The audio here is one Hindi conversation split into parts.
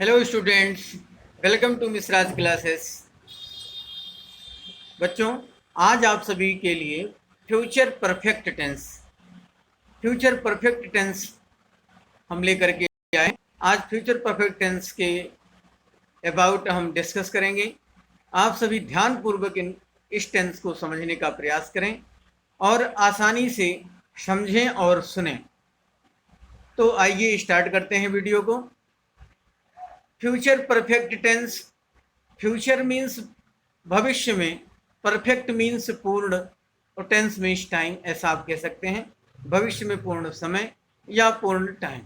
Hello students, welcome to Mishra's classes. बच्चों, आज आप सभी के लिए फ्यूचर परफेक्ट टेंस हम लेकर के आए। आज फ्यूचर परफेक्ट टेंस के अबाउट हम डिस्कस करेंगे। आप सभी ध्यानपूर्वक इस टेंस को समझने का प्रयास करें और आसानी से समझें और सुनें। तो आइए स्टार्ट करते हैं वीडियो को। Future perfect tense, future means भविष्य में, परफेक्ट मीन्स पूर्ण और टेंस मीन्स टाइम, ऐसा आप कह सकते हैं। भविष्य में पूर्ण समय या पूर्ण टाइम।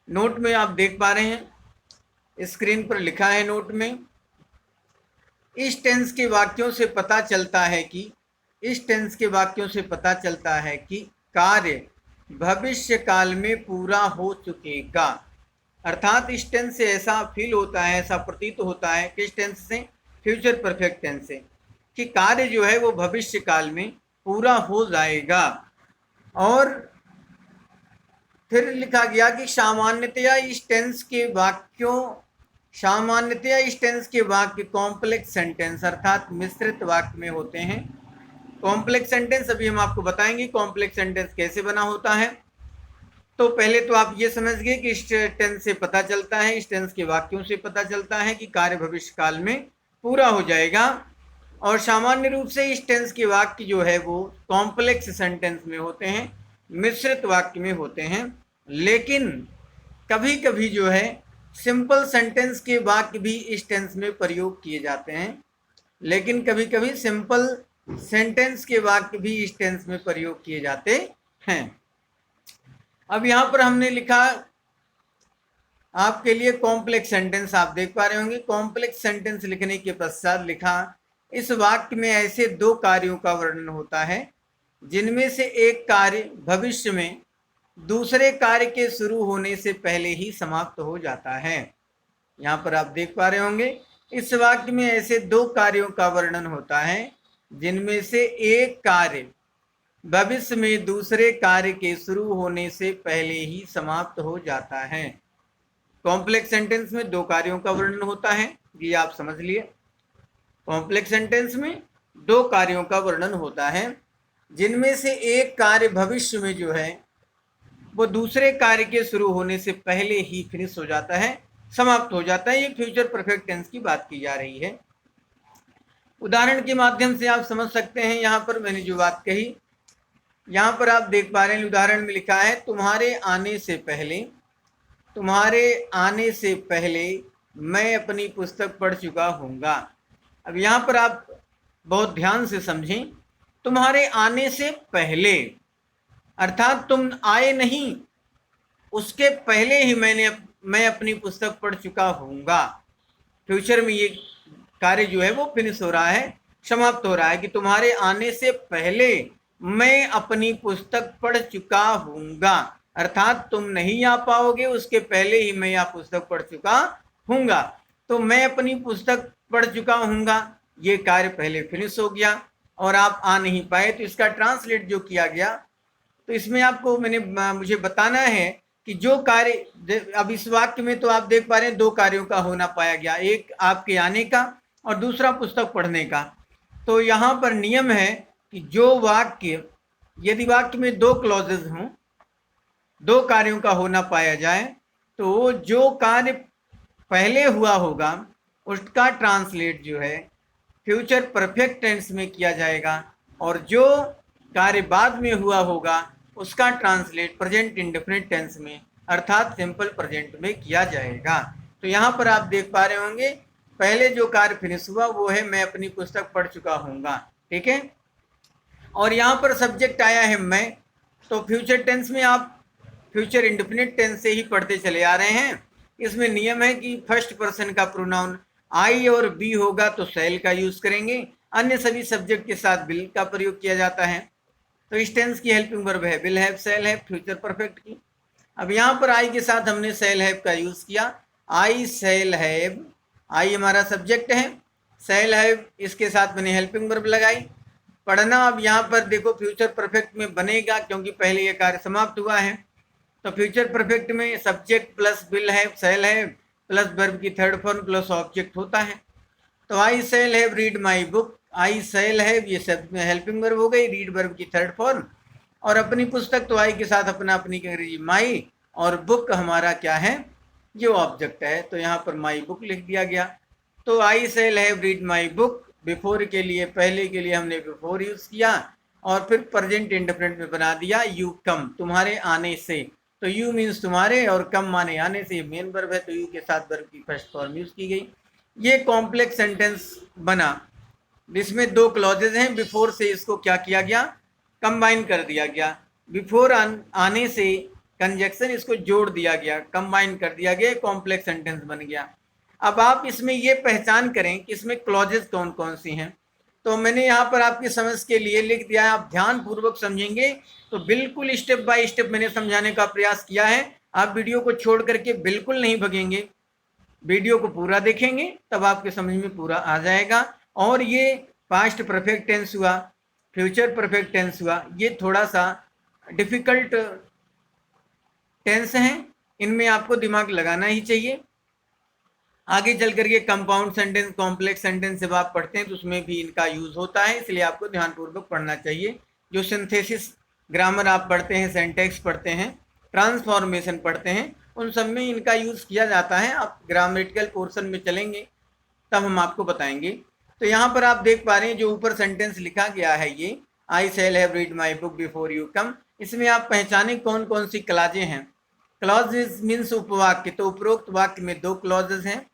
नोट में आप देख पा रहे हैं, स्क्रीन पर लिखा है नोट में, इस टेंस के वाक्यों से पता चलता है कि कार्य भविष्य काल में पूरा हो चुकेगा। अर्थात इस टेंस से ऐसा फील होता है, ऐसा प्रतीत होता है, किस टेंस से? फ्यूचर परफेक्ट टेंस से, कि कार्य जो है वो भविष्य काल में पूरा हो जाएगा। और फिर लिखा गया कि सामान्यतया इस टेंस के वाक्य कॉम्प्लेक्स सेंटेंस अर्थात मिश्रित वाक्य में होते हैं। कॉम्प्लेक्स सेंटेंस अभी हम आपको बताएंगे कॉम्प्लेक्स सेंटेंस कैसे बना होता है। तो पहले तो आप ये समझ गए कि इस टेंस से पता चलता है, इस टेंस के वाक्यों से पता चलता है कि कार्य भविष्य काल में पूरा हो जाएगा। और सामान्य रूप से इस टेंस के वाक्य जो है वो कॉम्प्लेक्स सेंटेंस में होते हैं, मिश्रित वाक्य में होते हैं। लेकिन कभी कभी जो है सिंपल सेंटेंस के वाक्य भी इस टेंस में प्रयोग किए जाते हैं। लेकिन कभी कभी सिंपल सेंटेंस के वाक्य भी इस टेंस में प्रयोग किए जाते हैं। अब यहाँ पर हमने लिखा आपके लिए कॉम्प्लेक्स सेंटेंस, आप देख पा रहे होंगे। कॉम्प्लेक्स सेंटेंस लिखने के पश्चात लिखा, इस वाक्य में ऐसे दो कार्यों का वर्णन होता है जिनमें से एक कार्य भविष्य में दूसरे कार्य के शुरू होने से पहले ही समाप्त हो जाता है। यहाँ पर आप देख पा रहे होंगे, इस वाक्य में ऐसे दो कार्यों का वर्णन होता है जिनमें से एक कार्य भविष्य में दूसरे कार्य के शुरू होने से पहले ही समाप्त हो जाता है। कॉम्प्लेक्स सेंटेंस में दो कार्यों का वर्णन होता है, ये आप समझ लिए। कॉम्प्लेक्स सेंटेंस में दो कार्यों का वर्णन होता है जिनमें से एक कार्य भविष्य में जो है वो दूसरे कार्य के शुरू होने से पहले ही फिनिश हो जाता है, समाप्त हो जाता है। ये फ्यूचर परफेक्ट टेंस की बात की जा रही है। उदाहरण के माध्यम से आप समझ सकते हैं। यहाँ पर मैंने जो बात कही, यहाँ पर आप देख पा रहे हैं, उदाहरण में लिखा है, तुम्हारे आने से पहले मैं अपनी पुस्तक पढ़ चुका हूँगा। अब यहाँ पर आप बहुत ध्यान से समझें, तुम्हारे आने से पहले अर्थात तुम आए नहीं, उसके पहले ही मैं अपनी पुस्तक पढ़ चुका हूँगा। फ्यूचर में ये कार्य जो है वो फिनिश हो रहा है, समाप्त हो रहा है, कि तुम्हारे आने से पहले मैं अपनी पुस्तक पढ़ चुका हूँगा। अर्थात तुम नहीं आ पाओगे, उसके पहले ही मैं यह पुस्तक पढ़ चुका हूँगा। तो मैं अपनी पुस्तक पढ़ चुका हूँगा, ये कार्य पहले फिनिश हो गया और आप आ नहीं पाए। तो इसका ट्रांसलेट जो किया गया, तो इसमें आपको मुझे बताना है कि जो कार्य, अब इस वाक्य में तो आप देख पा रहे हैं दो कार्यों का होना पाया गया, एक आपके आने का और दूसरा पुस्तक पढ़ने का। तो यहाँ पर नियम है कि जो वाक्य, यदि वाक्य में दो क्लॉजेज हों, दो कार्यों का होना पाया जाए, तो जो कार्य पहले हुआ होगा उसका ट्रांसलेट जो है फ्यूचर परफेक्ट टेंस में किया जाएगा, और जो कार्य बाद में हुआ होगा उसका ट्रांसलेट प्रेजेंट इंडेफिनिट टेंस में अर्थात सिंपल प्रेजेंट में किया जाएगा। तो यहाँ पर आप देख पा रहे होंगे, पहले जो कार्य फिनिश हुआ वो है मैं अपनी पुस्तक पढ़ चुका हूँगा, ठीक है। और यहाँ पर सब्जेक्ट आया है मैं, तो फ्यूचर टेंस में आप फ्यूचर इंडेफिनिट टेंस से ही पढ़ते चले आ रहे हैं। इसमें नियम है कि फर्स्ट पर्सन का प्रोनाउन आई और बी होगा तो शैल का यूज करेंगे, अन्य सभी सब्जेक्ट के साथ विल का प्रयोग किया जाता है। तो इस टेंस की हेल्पिंग वर्ब है will have, shall have, future perfect की। अब यहाँ पर आई के साथ हमने शैल हैव का यूज किया, आई शैल हैव, आई हमारा सब्जेक्ट है, शैल हैव इसके साथ मैंने हेल्पिंग वर्ब लगाई। पढ़ना अब यहाँ पर देखो फ्यूचर परफेक्ट में बनेगा क्योंकि पहले ये कार्य समाप्त हुआ है। तो फ्यूचर परफेक्ट में subject plus will have, shall have, plus verb की थर्ड फॉर्म प्लस ऑब्जेक्ट होता है। तो I shall have read my book, I shall have ये सब हेल्पिंग वर्ब हो गई, रीड वर्ब की थर्ड फॉर्म, और अपनी पुस्तक तो आई के साथ अपना अपनी अंग्रेजी माई, और बुक हमारा क्या है, ये ऑब्जेक्ट है, तो यहाँ पर माई बुक लिख दिया गया। तो I shall have read my book, before के लिए पहले के लिए हमने बिफोर यूज किया, और फिर प्रेजेंट इंडेफिनिट में बना दिया यू कम, तुम्हारे आने से। तो यू मीन्स तुम्हारे और कम माने आने से, मेन वर्ब है तो यू के साथ वर्ब की फर्स्ट फॉर्म यूज की गई। ये कॉम्प्लेक्स सेंटेंस बना, इसमें दो क्लॉजेज हैं, बिफोर से इसको क्या किया गया, कंबाइन कर दिया गया, बिफोर आने से कंजक्शन इसको जोड़ दिया गया, कंबाइन कर दिया गया, कॉम्प्लेक्स सेंटेंस बन गया। अब आप इसमें ये पहचान करें कि इसमें क्लॉजेज कौन कौन सी हैं। तो मैंने यहाँ पर आपकी समझ के लिए लिख दिया है, आप ध्यान पूर्वक समझेंगे तो बिल्कुल स्टेप बाय स्टेप मैंने समझाने का प्रयास किया है। आप वीडियो को छोड़ करके बिल्कुल नहीं भगेंगे, वीडियो को पूरा देखेंगे तब आपके समझ में पूरा आ जाएगा। और ये पास्ट परफेक्ट टेंस हुआ, फ्यूचर परफेक्ट टेंस हुआ, ये थोड़ा सा डिफिकल्ट टेंस हैं, इनमें आपको दिमाग लगाना ही चाहिए। आगे चल करके कंपाउंड सेंटेंस, कॉम्प्लेक्स सेंटेंस जब आप पढ़ते हैं तो उसमें भी इनका यूज होता है, इसलिए आपको ध्यानपूर्वक पढ़ना चाहिए। जो सिंथेसिस ग्रामर आप पढ़ते हैं, सेंटेक्स पढ़ते हैं, ट्रांसफॉर्मेशन पढ़ते हैं, उन सब में इनका यूज किया जाता है। आप ग्रामेटिकल पोर्शन में चलेंगे तब हम आपको बताएंगे। तो यहाँ पर आप देख पा रहे हैं जो ऊपर सेंटेंस लिखा गया है, ये I shall have read my book before you come, इसमें आप पहचाने कौन कौन सी क्लॉजें हैं। क्लॉजेज मीन्स उपवाक्य, तो उपरोक्त वाक्य में दो क्लॉजेज हैं।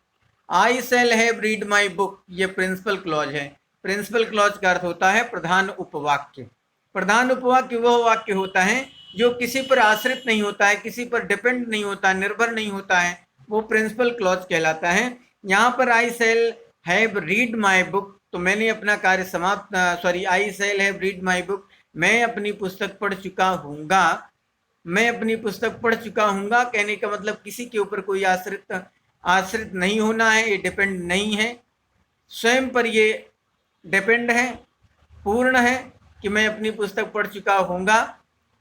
I shall have read my book, ये प्रिंसिपल क्लॉज है। प्रिंसिपल क्लॉज का अर्थ होता है प्रधान उपवाक्य। प्रधान उपवाक्य वह वाक्य होता है जो किसी पर आश्रित नहीं होता है, किसी पर डिपेंड नहीं होता है, निर्भर नहीं होता है, वो प्रिंसिपल क्लॉज कहलाता है। यहाँ पर I shall have read my book, तो मैंने अपना कार्य समाप्त, I shall have read my book, मैं अपनी पुस्तक पढ़ चुका हूँगा। मैं अपनी पुस्तक पढ़ चुका हूँगा कहने का मतलब किसी के ऊपर कोई आश्रित नहीं होना है, ये डिपेंड नहीं है, स्वयं पर ये डिपेंड है, पूर्ण है कि मैं अपनी पुस्तक पढ़ चुका हूँगा,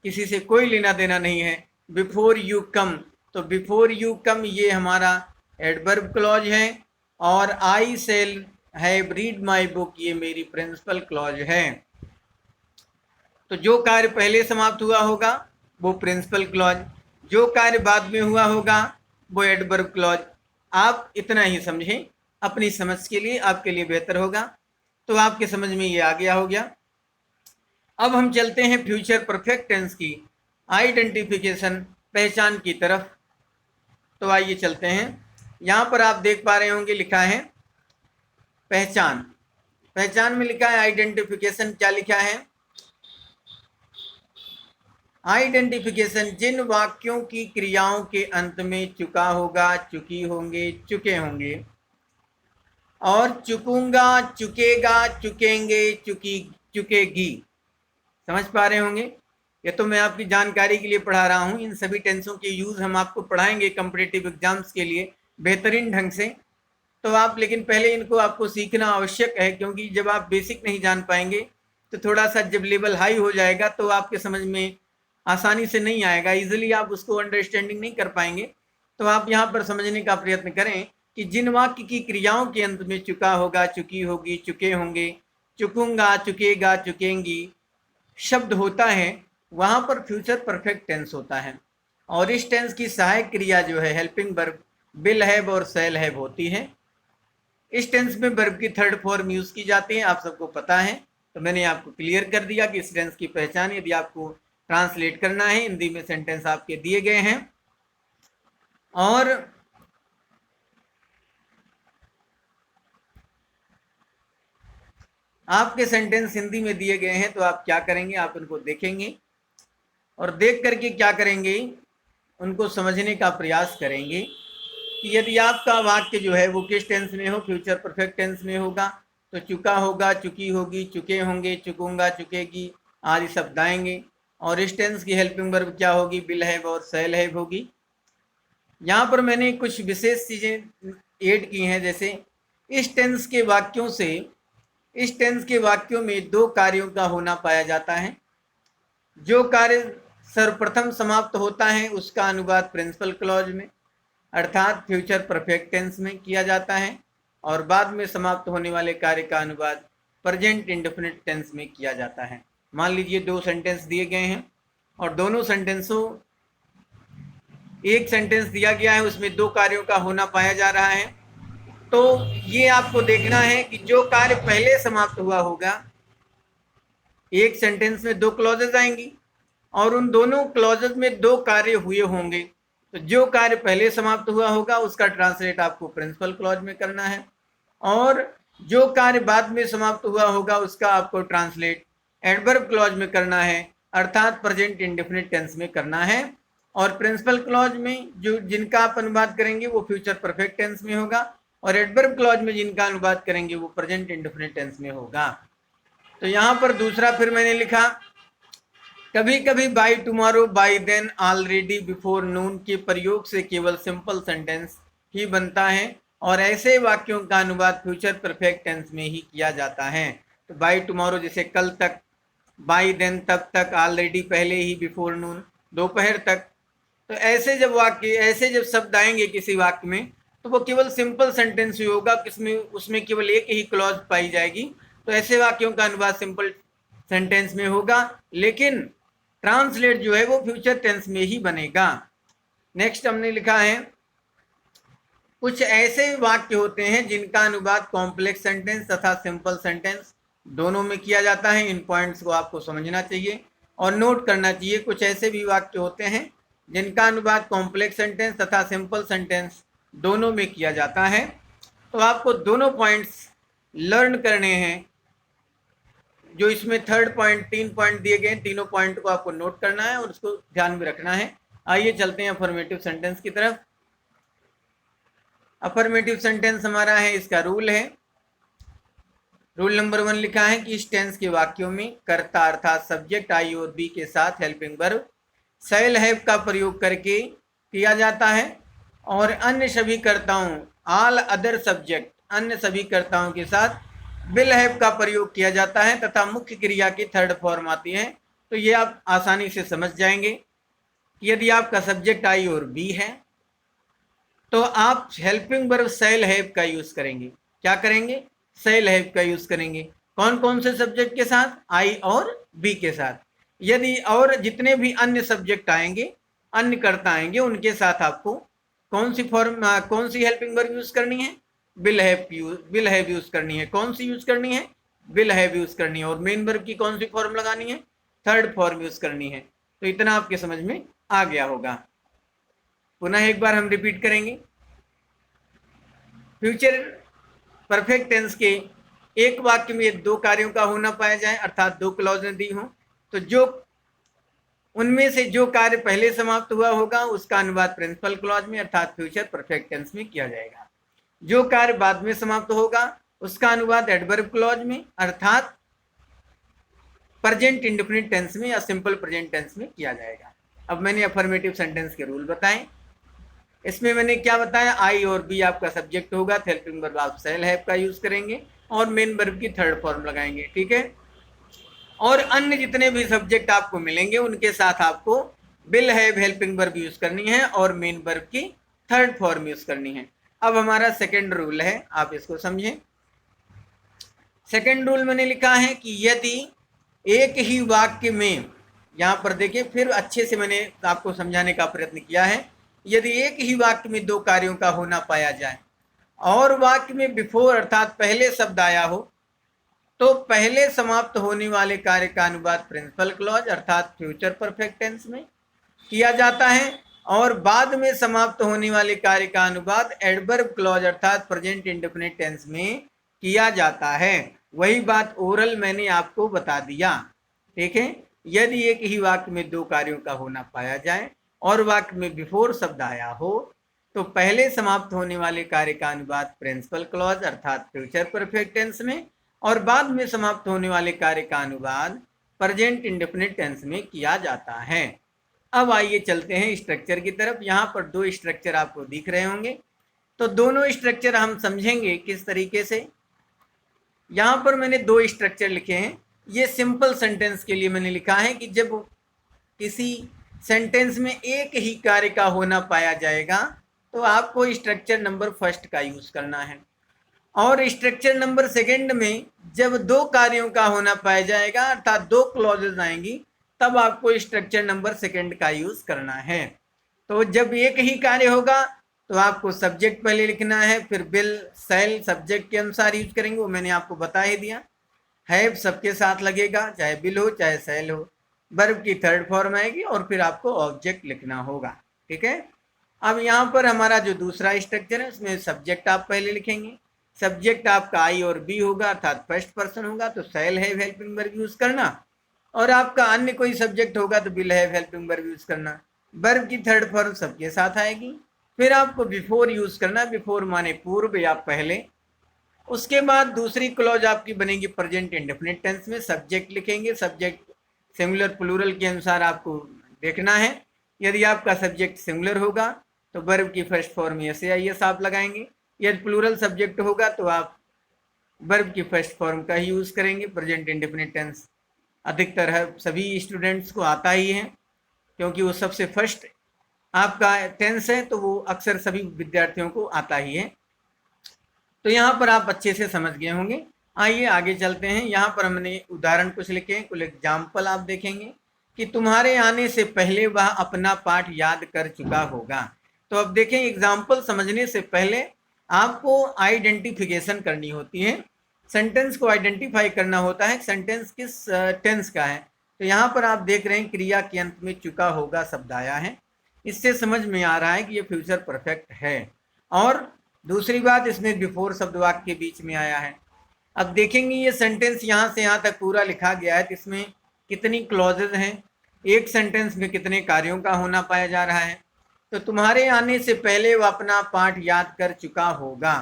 किसी से कोई लेना देना नहीं है। बिफोर यू कम, तो बिफोर यू कम ये हमारा एडवर्ब क्लॉज है, और I shall have read my book ये मेरी प्रिंसिपल क्लॉज है। तो जो कार्य पहले समाप्त हुआ होगा वो प्रिंसिपल क्लॉज, जो कार्य बाद में हुआ होगा वो एडवर्ब क्लॉज। आप इतना ही समझें, अपनी समझ के लिए आपके लिए बेहतर होगा। तो आपके समझ में ये आ गया हो गया। अब हम चलते हैं फ्यूचर परफेक्ट टेंस की आइडेंटिफिकेशन, पहचान की तरफ। तो आइए चलते हैं। यहाँ पर आप देख पा रहे होंगे लिखा है पहचान, पहचान में लिखा है आइडेंटिफिकेशन, क्या लिखा है, आइडेंटिफिकेशन जिन वाक्यों की क्रियाओं के अंत में चुका होगा, चुकी होंगे, चुके होंगे, और चुकूंगा, चुकेगा, चुकेंगे, चुकी, चुकेगी, समझ पा रहे होंगे। ये तो मैं आपकी जानकारी के लिए पढ़ा रहा हूँ, इन सभी टेंसों के यूज हम आपको पढ़ाएंगे कॉम्पिटिटिव एग्जाम्स के लिए बेहतरीन ढंग से। तो आप लेकिन पहले इनको आपको सीखना आवश्यक है, क्योंकि जब आप बेसिक नहीं जान पाएंगे तो थोड़ा सा जब लेवल हाई हो जाएगा तो आपके समझ में आसानी से नहीं आएगा, इजीली आप उसको अंडरस्टैंडिंग नहीं कर पाएंगे। तो आप यहाँ पर समझने का प्रयत्न करें कि जिन वाक्य की क्रियाओं के अंत में चुका होगा, चुकी होगी, चुके होंगे, चुकूंगा, चुकेगा, चुकेंगी शब्द होता है, वहाँ पर फ्यूचर परफेक्ट टेंस होता है। और इस टेंस की सहायक क्रिया जो है हेल्पिंग वर्ब विल हैव और शैल हैव होती है। इस टेंस में वर्ब की थर्ड फॉर्म यूज की जाती है, आप सबको पता है। तो मैंने आपको क्लियर कर दिया कि इस टेंस की पहचान, यदि आपको ट्रांसलेट करना है, हिंदी में सेंटेंस आपके दिए गए हैं और आपके सेंटेंस हिंदी में दिए गए हैं, तो आप क्या करेंगे, आप उनको देखेंगे और देख करके क्या करेंगे, उनको समझने का प्रयास करेंगे कि यदि आपका वाक्य जो है वो किस टेंस में हो, फ्यूचर परफेक्ट टेंस में होगा तो चुका होगा, चुकी होगी, चुके होंगे, चुकूंगा, चुकेगी आदि शब्द आएंगे। और इस टेंस की हेल्पिंग वर्ब क्या होगी, विल हैव और शैल हैव होगी। यहाँ पर मैंने कुछ विशेष चीज़ें ऐड की हैं, जैसे इस टेंस के वाक्यों से, इस टेंस के वाक्यों में दो कार्यों का होना पाया जाता है। जो कार्य सर्वप्रथम समाप्त होता है उसका अनुवाद प्रिंसिपल क्लॉज में, अर्थात फ्यूचर परफेक्ट टेंस में किया जाता है, और बाद में समाप्त होने वाले कार्य का अनुवाद प्रेजेंट इंडेफिनिट टेंस में किया जाता है। मान लीजिए 2 सेंटेंस दिए गए हैं और दोनों सेंटेंसों, एक सेंटेंस दिया गया है उसमें 2 कार्यों का होना पाया जा रहा है, तो ये आपको देखना है कि जो कार्य पहले समाप्त हुआ होगा, एक सेंटेंस में 2 क्लॉजेज आएंगी और उन दोनों क्लॉजेज में 2 कार्य हुए होंगे, तो जो कार्य पहले समाप्त हुआ होगा उसका ट्रांसलेट आपको प्रिंसिपल क्लॉज में करना है, और जो कार्य बाद में समाप्त हुआ होगा उसका आपको ट्रांसलेट एडवर्ब क्लॉज में करना है, अर्थात प्रेजेंट इंडेफिनिट टेंस में करना है। और प्रिंसिपल क्लॉज में जो जिनका आप अनुवाद करेंगे वो फ्यूचर परफेक्ट टेंस में होगा, और एडवर्ब क्लॉज में जिनका अनुवाद करेंगे वो प्रेजेंट इंडेफिनिट टेंस में होगा। तो यहाँ पर दूसरा फिर मैंने लिखा, कभी कभी by tomorrow, by then, already, before noon के प्रयोग से केवल सिंपल सेंटेंस ही बनता है, और ऐसे वाक्यों का अनुवाद फ्यूचर परफेक्ट टेंस में ही किया जाता है। तो बाय टुमारो जैसे कल तक, बाय देन तब तक, ऑलरेडी पहले ही, बिफोर नून दोपहर तक। तो ऐसे जब शब्द आएंगे किसी वाक्य में तो वो केवल सिंपल सेंटेंस ही होगा, किसमें उसमें केवल एक ही क्लॉज पाई जाएगी, तो ऐसे वाक्यों का अनुवाद सिंपल सेंटेंस में होगा, लेकिन ट्रांसलेट जो है वो फ्यूचर टेंस में ही बनेगा। नेक्स्ट हमने लिखा है, कुछ ऐसे वाक्य होते हैं जिनका अनुवाद कॉम्प्लेक्स सेंटेंस तथा सिंपल सेंटेंस दोनों में किया जाता है। इन पॉइंट्स को आपको समझना चाहिए और नोट करना चाहिए। कुछ ऐसे भी वाक्य होते हैं जिनका अनुवाद कॉम्प्लेक्स सेंटेंस तथा सिंपल सेंटेंस दोनों में किया जाता है, तो आपको दोनों पॉइंट्स लर्न करने हैं। जो इसमें थर्ड पॉइंट, 3 पॉइंट दिए गए, तीनों पॉइंट को आपको नोट करना है और उसको ध्यान में रखना है। आइए चलते हैं अफर्मेटिव सेंटेंस की तरफ। अफर्मेटिव सेंटेंस हमारा है, इसका रूल है, रूल नंबर 1 लिखा है कि इस टेंस के वाक्यों में कर्ता अर्थात सब्जेक्ट आई और बी के साथ हेल्पिंग वर्ब शैल हैव का प्रयोग करके किया जाता है, और अन्य सभी कर्ताओं, ऑल अदर सब्जेक्ट, अन्य सभी कर्ताओं के साथ विल हैव का प्रयोग किया जाता है तथा मुख्य क्रिया की थर्ड फॉर्म आती है। तो ये आप आसानी से समझ जाएंगे कि यदि आपका सब्जेक्ट आई और बी है तो आप हेल्पिंग वर्ब शैल हैव का यूज करेंगे। क्या करेंगे? शैल हैव का यूज करेंगे। कौन कौन से सब्जेक्ट के साथ? आई और बी के साथ। यदि और जितने भी अन्य सब्जेक्ट आएंगे, अन्य कर्ता आएंगे, उनके साथ आपको कौन सी हेल्पिंग वर्ब यूज करनी है? विल हैव यूज करनी है। कौन सी यूज करनी है? विल हैव यूज करनी है। और मेन वर्ब की कौन सी फॉर्म लगानी है? थर्ड फॉर्म यूज करनी है। तो इतना आपके समझ में आ गया होगा। पुनः एक बार हम रिपीट करेंगे। फ्यूचर परफेक्ट टेंस के एक वाक्य में 2 कार्यों का होना पाया जाए, अर्थात 2 क्लॉजें दी हों, तो जो उनमें से जो कार्य पहले समाप्त हुआ होगा उसका अनुवाद प्रिंसिपल क्लॉज में अर्थात फ्यूचर परफेक्ट टेंस में किया जाएगा। जो कार्य बाद में समाप्त होगा उसका अनुवाद एडवर्ब क्लॉज में अर्थात प्रेजेंट इंडेफिनिट टेंस में या सिंपल प्रेजेंट टेंस में किया जाएगा। अब मैंने अफर्मेटिव सेंटेंस के रूल बताए। इसमें मैंने क्या बताया? आई और बी आपका सब्जेक्ट होगा, हेल्पिंग वर्ब आप शैल हैव का यूज करेंगे और मेन वर्ब की थर्ड फॉर्म लगाएंगे, ठीक है। और अन्य जितने भी सब्जेक्ट आपको मिलेंगे उनके साथ आपको will have helping verb use करनी है और मेन वर्ब की थर्ड फॉर्म यूज करनी है। अब हमारा सेकेंड रूल है, आप इसको समझें। सेकेंड रूल मैंने लिखा है कि यदि एक ही वाक्य में, यहाँ पर देखिए फिर अच्छे से मैंने आपको समझाने का प्रयत्न किया है, यदि एक ही वाक्य में 2 कार्यों का होना पाया जाए और वाक्य में बिफोर अर्थात पहले शब्द आया हो, तो पहले समाप्त होने वाले कार्य का अनुवाद प्रिंसिपल क्लॉज अर्थात फ्यूचर परफेक्ट टेंस में किया जाता है, और बाद में समाप्त होने वाले कार्य का अनुवाद एडवर्ब क्लॉज अर्थात प्रेजेंट इंडेफिनिट टेंस में किया जाता है। वही बात ओरल मैंने आपको बता दिया, ठीक है। यदि एक ही वाक्य में 2 कार्यों का होना पाया जाए और वाक्य में बिफोर शब्द आया हो, तो पहले समाप्त होने वाले कार्य का अनुवाद प्रिंसिपल क्लॉज अर्थात फ्यूचर परफेक्ट टेंस में और बाद में समाप्त होने वाले कार्य का अनुवाद प्रेजेंट इंडेफिनिट टेंस में किया जाता है। अब आइए चलते हैं स्ट्रक्चर की तरफ। यहाँ पर 2 स्ट्रक्चर आपको दिख रहे होंगे, तो दोनों स्ट्रक्चर हम समझेंगे किस तरीके से। यहाँ पर मैंने 2 स्ट्रक्चर लिखे हैं। ये सिंपल सेंटेंस के लिए मैंने लिखा है कि जब किसी सेंटेंस में एक ही कार्य का होना पाया जाएगा तो आपको स्ट्रक्चर नंबर फर्स्ट का यूज करना है। और स्ट्रक्चर नंबर सेकंड में जब दो कार्यों का होना पाया जाएगा अर्थात दो क्लॉजेज आएंगी, तब आपको स्ट्रक्चर नंबर सेकंड का यूज करना है। तो जब एक ही कार्य होगा तो आपको सब्जेक्ट पहले लिखना है, फिर बिल सेल सब्जेक्ट के अनुसार यूज करेंगे, वो मैंने आपको बता ही दिया। हैव सबके साथ लगेगा, चाहे बिल हो चाहे सेल हो। वर्ब की थर्ड फॉर्म आएगी और फिर आपको ऑब्जेक्ट लिखना होगा। ठीक है। अब यहाँ पर हमारा जो दूसरा स्ट्रक्चर है उसमें सब्जेक्ट आप पहले लिखेंगे। सब्जेक्ट आपका आई और बी होगा अर्थात फर्स्ट पर्सन होगा तो shall have helping verb use करना, और आपका अन्य कोई सब्जेक्ट होगा तो will have helping verb use करना। वर्ब की थर्ड फॉर्म सबके साथ आएगी। फिर आपको बिफोर यूज करना, बिफोर माने पूर्व या पहले। उसके बाद दूसरी क्लॉज आपकी बनेगी प्रेजेंट इंडेफिनिट टेंस में। सब्जेक्ट लिखेंगे, सब्जेक्ट सिंगुलर प्लूरल के अनुसार आपको देखना है। यदि आपका सब्जेक्ट सिंगुलर होगा तो वर्ब की फर्स्ट फॉर्म एस या एस आप लगाएंगे। यदि प्लूरल सब्जेक्ट होगा तो आप वर्ब की फर्स्ट फॉर्म का ही यूज करेंगे। प्रेजेंट इंडेफिनिट टेंस अधिकतर है सभी स्टूडेंट्स को आता ही है, क्योंकि वो सबसे फर्स्ट आपका टेंस है, तो वो अक्सर सभी विद्यार्थियों को आता ही है। तो यहाँ पर आप अच्छे से समझ गए होंगे। आइए आगे चलते हैं। यहाँ पर हमने उदाहरण कुछ लिखे हैं, कुछ एग्जाम्पल आप देखेंगे कि तुम्हारे आने से पहले वह अपना पाठ याद कर चुका होगा। तो अब देखें, एग्जाम्पल समझने से पहले आपको आइडेंटिफिकेशन करनी होती है, सेंटेंस को आइडेंटिफाई करना होता है सेंटेंस किस टेंस का है। तो यहाँ पर आप देख रहे हैं क्रिया के अंत में चुका होगा शब्द आया है, इससे समझ में आ रहा है कि ये फ्यूचर परफेक्ट है। और दूसरी बात, इसमें बिफोर शब्द वाक्य के बीच में आया है। अब देखेंगे ये सेंटेंस यहाँ से यहाँ तक पूरा लिखा गया है, तो इसमें कितनी क्लॉजेज हैं, एक सेंटेंस में कितने कार्यों का होना पाया जा रहा है। तो तुम्हारे आने से पहले वह अपना पाठ याद कर चुका होगा।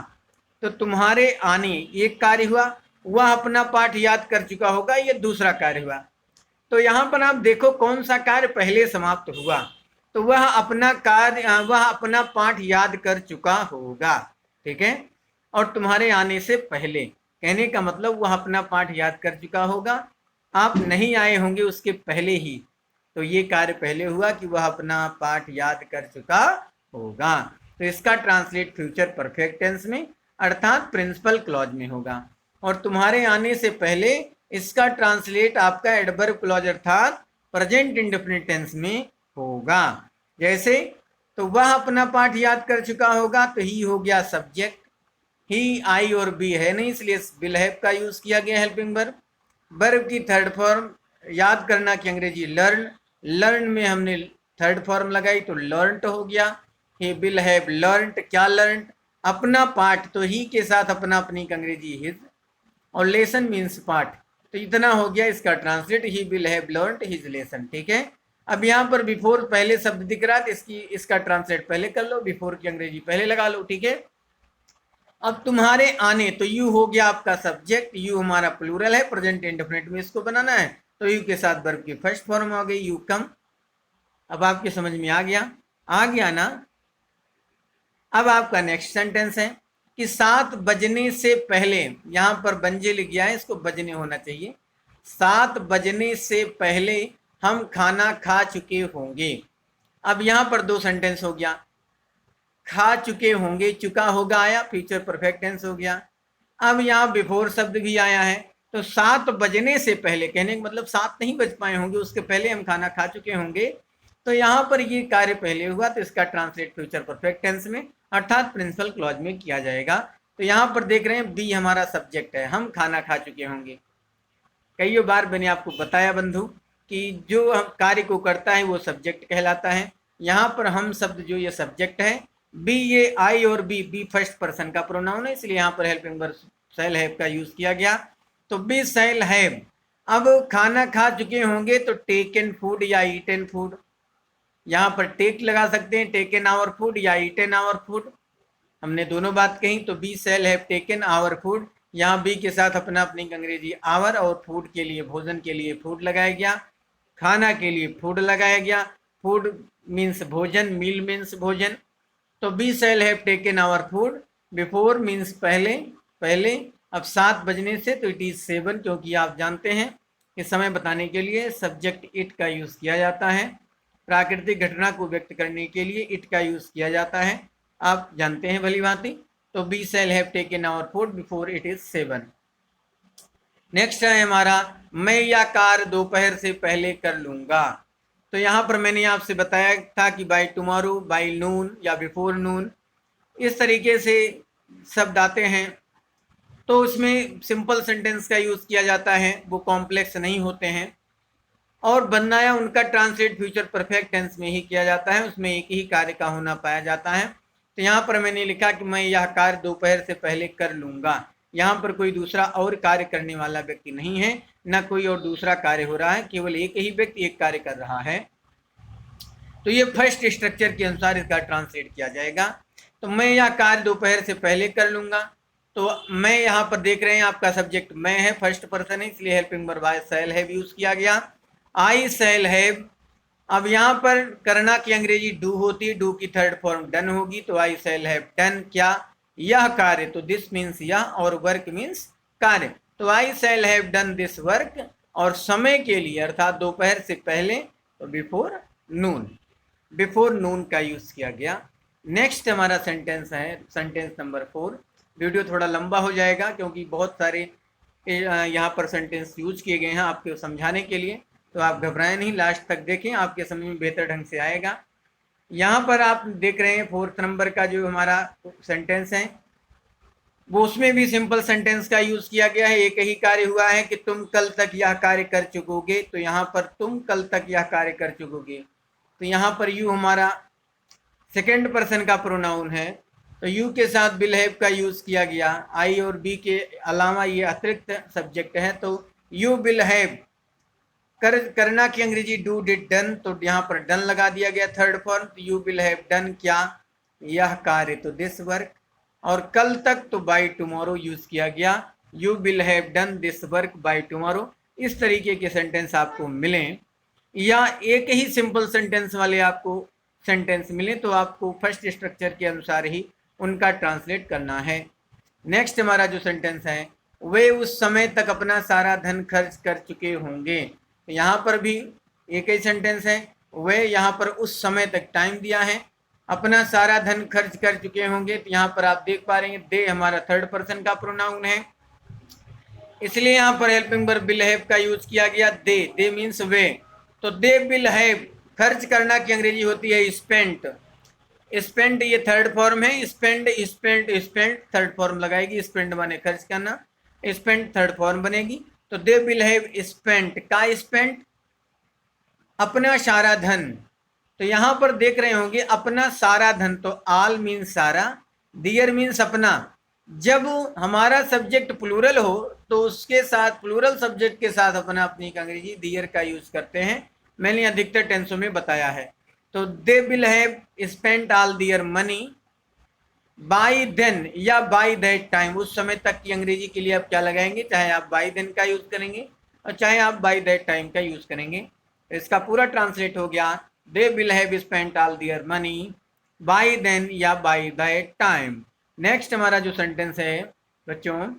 तो तुम्हारे आने एक कार्य हुआ, वह अपना पाठ याद कर चुका होगा ये दूसरा कार्य हुआ। तो यहाँ पर आप देखो कौन सा कार्य पहले समाप्त हुआ। तो वह अपना कार्य, वह अपना पाठ याद कर चुका होगा। ठीक है। और तुम्हारे आने से पहले कहने का मतलब वह अपना पाठ याद कर चुका होगा, आप नहीं आए होंगे उसके पहले ही, तो ये कार्य पहले हुआ कि वह अपना पाठ याद कर चुका होगा। तो इसका ट्रांसलेट फ्यूचर परफेक्ट टेंस में अर्थात प्रिंसिपल क्लॉज में होगा। और तुम्हारे आने से पहले इसका ट्रांसलेट आपका एडवर्ब क्लॉज अर्थात प्रेजेंट इंडेफिनिट टेंस में होगा। जैसे, तो वह अपना पाठ याद कर चुका होगा, तो ही हो गया सब्जेक्ट, ही आई और बी है नहीं, इसलिए विल हैव का यूज किया गया हेल्पिंग वर्ब। वर्ब की थर्ड फॉर्म याद करना की अंग्रेजी लर्न, लर्न में हमने थर्ड फॉर्म लगाई तो लर्नड हो गया। ही विल हैव लर्नड, क्या लर्नड, अपना पाठ, तो ही के साथ अपना अपनी अंग्रेजी हिज, और लेसन मीन्स पाठ, तो इतना हो गया इसका translate, he will have learned his lesson. ठीक है। अब यहाँ पर बिफोर पहले शब्द दिख रहा है, तो इसका ट्रांसलेट पहले कर लो, बिफोर की अंग्रेजी पहले लगा लो। ठीक है। अब तुम्हारे आने, तो यू हो गया आपका सब्जेक्ट, यू हमारा प्लूरल है, प्रेजेंट इंडेफिनिट में इसको बनाना है, तो यू के साथ वर्ब की फर्स्ट फॉर्म आ गई यू कम। अब आपके समझ में आ गया ना। अब आपका नेक्स्ट सेंटेंस है कि 7 बजने से पहले, यहाँ पर बंजे लिख गया है, इसको बजने होना चाहिए। 7 बजने से पहले हम खाना खा चुके होंगे। अब यहाँ पर दो सेंटेंस हो गया, खा चुके होंगे, चुका होगा आया, फ्यूचर परफेक्ट टेंस हो गया। अब यहाँ बिफोर शब्द भी आया है, तो 7 बजने से पहले कहने का मतलब 7 नहीं बज पाए होंगे, उसके पहले हम खाना खा चुके होंगे, तो यहाँ पर ये कार्य पहले हुआ, तो इसका ट्रांसलेट फ्यूचर परफेक्ट टेंस में अर्थात प्रिंसिपल क्लॉज में किया जाएगा। तो यहाँ पर देख रहे हैं बी हमारा सब्जेक्ट है, हम खाना खा चुके होंगे। कई बार मैंने आपको बताया बंधु कि जो हम कार्य को करता है वो सब्जेक्ट कहलाता है। यहाँ पर हम शब्द जो ये सब्जेक्ट है, बी ये आई और बी फर्स्ट पर्सन का प्रोनाउन है, इसलिए यहाँ पर हेल्पिंग वर्ब शैल हैव का यूज किया गया, तो बी शैल हैव। अब खाना खा चुके होंगे तो टेकन फूड या ईटन फूड, यहाँ पर टेक लगा सकते हैं, टेकन आवर फूड या ईटन आवर फूड, हमने दोनों बात कही। तो we shall have taken our food, यहाँ बी के साथ अपना अपनी अंग्रेजी आवर, और फूड के लिए भोजन के लिए फूड लगाया गया, खाना के लिए फूड लगाया गया। फूड मीन्स भोजन, मील मीन्स भोजन। तो we shall have taken our food, before means पहले। अब 7 बजने से, तो इट इज 7, क्योंकि आप जानते हैं कि समय बताने के लिए सब्जेक्ट इट का यूज किया जाता है, प्राकृतिक घटना को व्यक्त करने के लिए इट का यूज किया जाता है। आप जानते हैं भली भांति। तो we shall have taken our food before it is 7। Next है हमारा, मैं या कार दोपहर से पहले कर लूंगा। तो यहाँ पर मैंने आपसे बताया था कि बाय टुमारो, बाय नून या बिफोर नून, इस तरीके से शब्द आते हैं। तो उसमें सिंपल सेंटेंस का यूज़ किया जाता है, वो कॉम्प्लेक्स नहीं होते हैं। और बनाया उनका ट्रांसलेट फ्यूचर परफेक्ट टेंस में ही किया जाता है, उसमें एक ही कार्य का होना पाया जाता है। तो यहाँ पर मैंने लिखा कि मैं यह कार्य दोपहर से पहले कर लूँगा। यहाँ पर कोई दूसरा और कार्य करने वाला व्यक्ति नहीं है, न कोई और दूसरा कार्य हो रहा है, केवल एक ही व्यक्ति एक कार्य कर रहा है। तो ये फर्स्ट स्ट्रक्चर के अनुसार इसका ट्रांसलेट किया जाएगा। तो मैं यह कार्य दोपहर से पहले कर लूँगा। तो मैं यहाँ पर देख रहे हैं आपका सब्जेक्ट मैं है, फर्स्ट पर्सन है, इसलिए helping verb bye shall have use किया गया। आई शैल हैव, अब यहाँ पर करना की अंग्रेजी डू होती है, डू की थर्ड फॉर्म डन होगी। तो आई शैल हैव डन क्या, यह कार्य। तो दिस मीन्स यह, और वर्क मीन्स कार्य। तो I shall have done this work, और समय के लिए अर्थात दोपहर से पहले, तो बिफोर नून, बिफोर नून का यूज किया गया। नेक्स्ट हमारा सेंटेंस है सेंटेंस नंबर 4। वीडियो थोड़ा लंबा हो जाएगा क्योंकि बहुत सारे यहाँ पर सेंटेंस यूज किए गए हैं आपको समझाने के लिए। तो आप घबराएं नहीं, लास्ट तक देखें, आपके समझ में बेहतर ढंग से आएगा। यहाँ पर आप देख रहे हैं 4th नंबर का जो हमारा सेंटेंस है, वो उसमें भी सिंपल सेंटेंस का यूज किया गया है। एक ही कार्य हुआ है कि तुम कल तक यह कार्य कर चुकोगे। तो यहाँ पर तुम कल तक यह कार्य कर चुकोगे। तो यहाँ पर यू हमारा सेकेंड पर्सन का प्रोनाउन है, तो यू के साथ विल हैव का यूज किया गया। आई और बी के अलावा ये अतिरिक्त सब्जेक्ट है, तो यू विल हैव, करना की अंग्रेजी डू डिड डन, तो यहाँ पर डन लगा दिया गया थर्ड फॉर्म। तो यू विल हैव डन क्या, यह कार्य, तो दिस वर्क। और कल तक तो बाय टुमारो यूज किया गया, you will have done this work by tomorrow. इस तरीके के सेंटेंस आपको मिलें या एक ही सिंपल सेंटेंस वाले आपको सेंटेंस मिले, तो आपको फर्स्ट स्ट्रक्चर के अनुसार ही उनका ट्रांसलेट करना है। नेक्स्ट हमारा जो सेंटेंस है, वे उस समय तक अपना सारा धन खर्च कर चुके होंगे। तो यहाँ पर भी एक ही सेंटेंस है, वे यहाँ पर उस समय तक टाइम दिया है, अपना सारा धन खर्च कर चुके होंगे। तो यहाँ पर आप देख पा रहे हैं दे हमारा थर्ड पर्सन का प्रोनाउन है, इसलिए यहाँ पर हेल्पिंग वर्ब विल हैव का यूज किया गया। दे मीन्स वे, तो दे विल हैव, खर्च करना की अंग्रेजी होती है स्पेंट। स्पेंड ये थर्ड फॉर्म है, spend spend spend third form लगाएगी, स्पेंड माने खर्च करना, स्पेंड थर्ड फॉर्म बनेगी। तो दे विल हैव स्पेंट का, स्पेंट अपना सारा धन। तो यहाँ पर देख रहे होंगे अपना सारा धन, तो आल मीन्स सारा, दियर मीन्स अपना। जब हमारा सब्जेक्ट प्लूरल हो तो उसके साथ, प्लूरल सब्जेक्ट के साथ अपना अपनी अंग्रेजी दियर का यूज करते हैं, मैंने अधिकतर टेंसों में बताया है। तो they will have spent all their money by then या बाय दैट टाइम, उस समय तक की अंग्रेजी के लिए आप क्या लगाएंगे, चाहे आप बाय देन का यूज करेंगे और चाहे आप बाय दैट टाइम का यूज करेंगे। इसका पूरा ट्रांसलेट हो गया, they will have spent all their money by then या बाय दैट टाइम। नेक्स्ट हमारा जो सेंटेंस है बच्चों,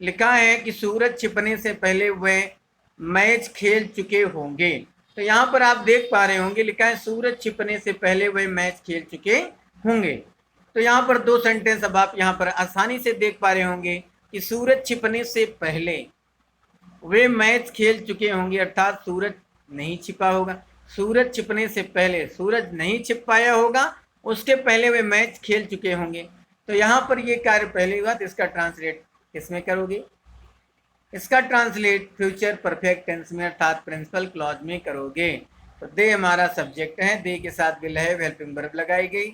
लिखा है कि सूरज छिपने से पहले वे मैच खेल चुके होंगे। तो यहाँ पर आप देख पा रहे होंगे लिखा है सूरज छिपने से पहले वे मैच खेल चुके होंगे। तो यहाँ पर दो सेंटेंस अब आप यहाँ पर आसानी से देख पा रहे होंगे कि सूरज छिपने से पहले वे मैच खेल चुके होंगे, अर्थात सूरज नहीं छिपा होगा। सूरज छिपने से पहले सूरज नहीं छिप पाया होगा, उसके पहले वे मैच खेल चुके होंगे। तो यहाँ पर ये कार्य पहले हुआ, तो इसका ट्रांसलेट किसमें करोगे, इसका ट्रांसलेट फ्यूचर परफेक्ट टेंस में अर्थात प्रिंसिपल क्लॉज में करोगे। तो दे हमारा सब्जेक्ट है, दे के साथ विल हैव हेल्पिंग वर्ब लगाई गई।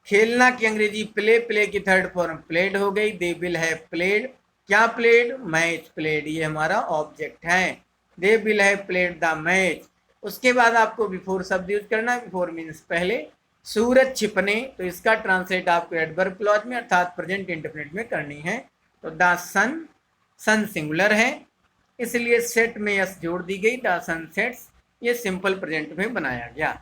खेलना की अंग्रेजी प्ले, प्ले की थर्ड फॉर्म प्लेड हो गई। दे विल हैव प्लेड, क्या प्लेड, मैच प्लेड, ये हमारा ऑब्जेक्ट है। दे will have played the match. उसके बाद आपको बिफोर शब्द यूज करना है, बिफोर मीन्स पहले। सूरज छिपने, तो इसका ट्रांसलेट आपको एडवर्ब क्लॉज में अर्थात प्रेजेंट इंडेफिनिट में करनी है। तो द सन, सन सिंगुलर है इसलिए सेट में यस जोड़ दी गई, द सन सेट्स, ये सिंपल प्रेजेंट में बनाया गया।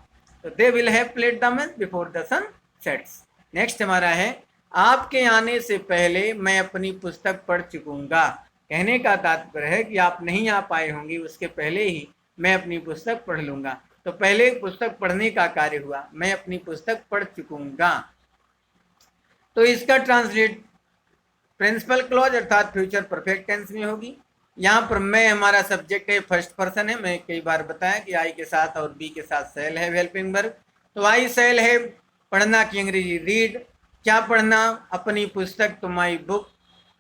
तो they will have played the match before the sun sets. Next हमारा है, आपके आने से पहले मैं अपनी पुस्तक पढ़ चुकूंगा। कहने का तात्पर्य है कि आप नहीं आ पाए होंगे, उसके पहले ही मैं अपनी पुस्तक पढ़ लूंगा। तो पहले पुस्तक पढ़ने का कार्य हुआ, मैं अपनी पुस्तक पढ़ चुकूंगा। तो इसका ट्रांसलेट प्रिंसिपल क्लॉज अर्थात फ्यूचर परफेक्ट टेंस में होगी। यहाँ पर मैं हमारा सब्जेक्ट है, फर्स्ट पर्सन है। मैं कई बार बताया कि आई के साथ और बी के साथ सेल है हेल्पिंग वर्ब। तो आई सेल है पढ़ना की अंग्रेजी रीड। क्या पढ़ना? अपनी पुस्तक, तो माई बुक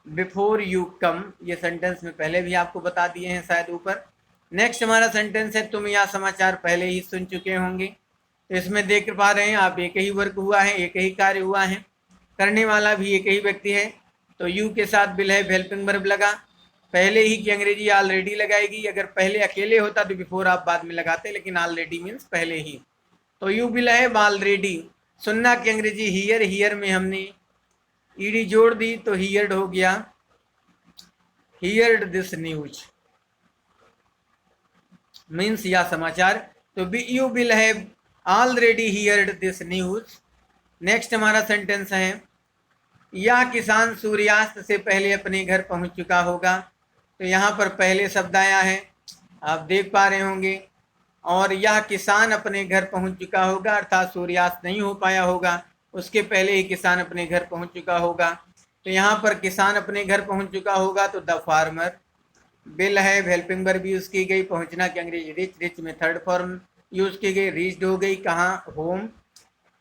बिफोर यू कम। ये सेंटेंस में पहले भी आपको बता दिए हैं शायद ऊपर। नेक्स्ट हमारा सेंटेंस है तुम यह समाचार पहले ही सुन चुके होंगे। तो इसमें देख पा रहे हैं आप, एक ही वर्क हुआ है, एक ही कार्य हुआ है, करने वाला भी एक ही व्यक्ति है। तो यू के साथ विल हैव हेल्पिंग वर्ब लगा। पहले ही की अंग्रेजी ऑलरेडी लगाएगी। अगर पहले अकेले होता तो बिफोर आप बाद में लगाते, लेकिन ऑलरेडी मीन्स पहले ही। तो यू विल हैव ऑलरेडी। सुनना की अंग्रेजी हियर। हियर में हमने ईडी जोड़ दी तो हियर्ड हो गया, हियर्ड दिस न्यूज मीन्स या समाचार। तो you will have already heard this news. Next हमारा सेंटेंस है यह किसान सूर्यास्त से पहले अपने घर पहुंच चुका होगा। तो यहाँ पर पहले शब्द आया है, आप देख पा रहे होंगे। और यह किसान अपने घर पहुंच चुका होगा अर्थात सूर्यास्त नहीं हो पाया होगा, उसके पहले ही किसान अपने घर पहुंच चुका होगा। तो यहाँ पर किसान अपने घर पहुंच चुका होगा तो the farmer will have helping verb use की गई। पहुंचना की अंग्रेजी रिच। रिच में थर्ड फॉर्म यूज की गई, रीच्ड हो गई। कहाँ? होम।